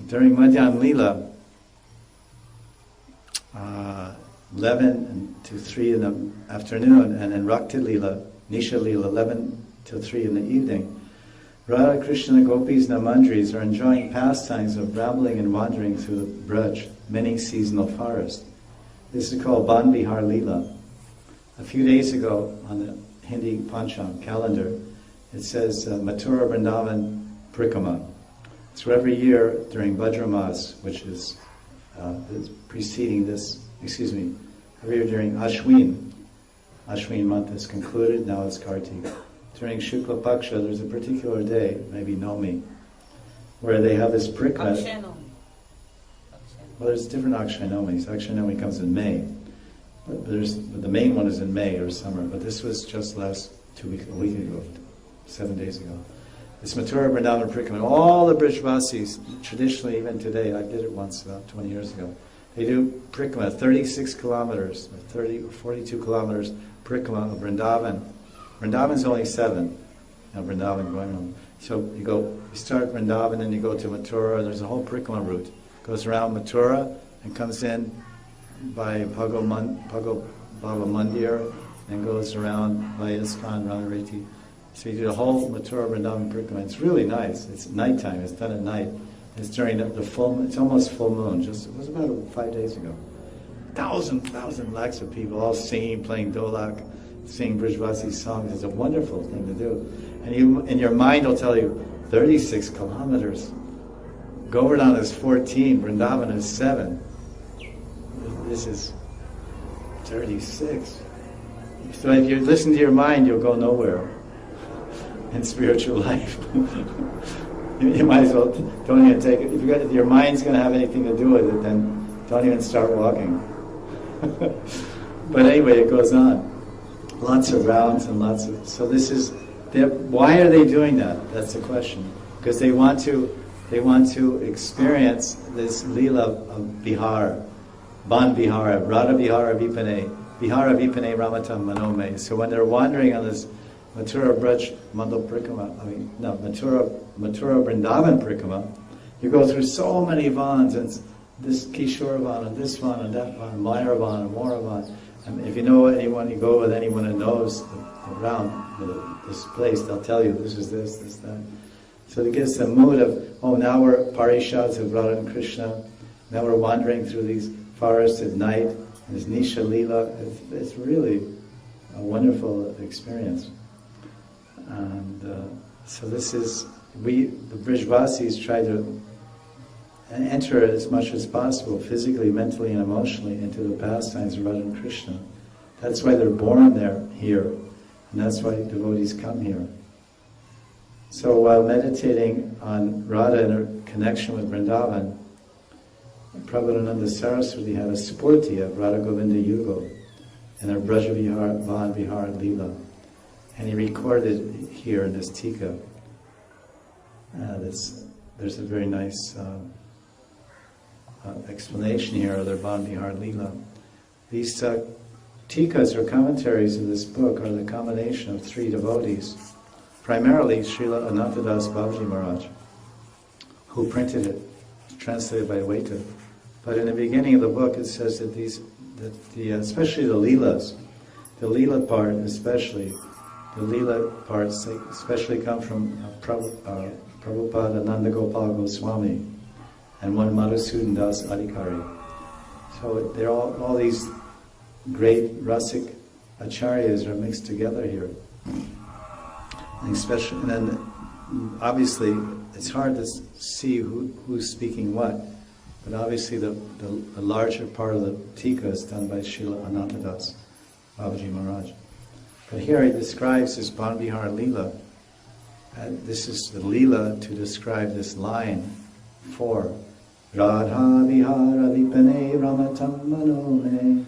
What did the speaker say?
during Madhyan Lila, 11 to 3 in the afternoon, and in Rakta Lila, Nisha Lila, 11 to 3 in the evening, Radha Krishna Gopis and Mandris are enjoying pastimes of rambling and wandering through the Braj, many seasonal forest. This is called Ban Bihar Lila. A few days ago on the Hindi Pancham calendar, it says Mathura Vrindavan Prikrama. So every year during Bhadramas, which is preceding this, every year during Ashwin month is concluded, now it's Kartik. During Shukla Paksha, there's a particular day, maybe Nomi, where they have this Prikrama. Well, there's different Akshay Nomis. Akshay Nomi comes in May. But the main one is in May or summer, but this was just a week ago, 7 days ago. It's Mathura Vrindavan Prikrama. All the Brijvasis, traditionally, even today, I did it once about 20 years ago, they do Prikrama, 36 kilometers, or 30 or 42 kilometers Prikrama of Vrindavan. Vrindavan's only 7, Vrindavan going on. So you start Vrindavan and you go to Mathura, and there's a whole Prikrama route. Goes around Mathura and comes in by Bhagavad Mandir and goes around by ISKCON, Radharani. So you do the whole Mathura Vrindavan Prikrama. It's really nice. It's nighttime. It's done at night. It's during the full. It's almost full moon. It was about 5 days ago. Thousand lakhs of people all singing, playing dolak, singing Brijvasi songs. It's a wonderful thing to do. And your mind will tell you 36 kilometers. Govardhan is 14. Vrindavan is 7. This is 36. So if you listen to your mind, you'll go nowhere in spiritual life. You might as well don't even take it. If your mind's going to have anything to do with it, then don't even start walking. But anyway, it goes on. Lots of rounds and lots of... So this is... Why are they doing that? That's the question. Because they want to experience this lila of Bihar. Ban Bihara, Radha Bihara Vipane, Bihara Vipane Ramatam Manome. So when they're wandering on this Mathura Braj Mandal Prikrama, Mathura Vrindavan Prikrama, you go through so many vans, and this Kishore van, and this van, and that van, Mayar van, and Mora van. And if you know anyone, you go with anyone who knows around this place, they'll tell you this is this, that. So it gives the mood of, now we're Parishads of Radha and Krishna, now we're wandering through these forests at night, this Nisha Lila. It's really a wonderful experience. And so this is, the Brijvasis try to enter as much as possible, physically, mentally, and emotionally, into the pastimes of Radha and Krishna. That's why they're born here, and that's why devotees come here. So while meditating on Radha and her connection with Vrindavan, Prabhupada Saraswati had a spurti of Radha Govinda Yugo in her Braja Vihar, Van Vihar Lila. And he recorded here in this tika. There's a very nice explanation here of their Van Vihar Lila. These tikas or commentaries of this book are the combination of 3 devotees, primarily Srila Anantadas Babaji Maharaj, who printed it, translated by Waita. But in the beginning of the book it says that especially the lilas, the lila part especially, the lila parts especially come from Prabhupada Nanda Gopal Goswami and one Madhusudan Das Adhikari. So they're all these great Rasik acharyas are mixed together here. And then obviously it's hard to see who's speaking what, but obviously the larger part of the tika is done by Srila Anantadas Babaji Maharaj. But here he describes this Ban Bihar Lila. This is the Lila to describe this line 4. Radha Vihara Vipane Ramatam Manome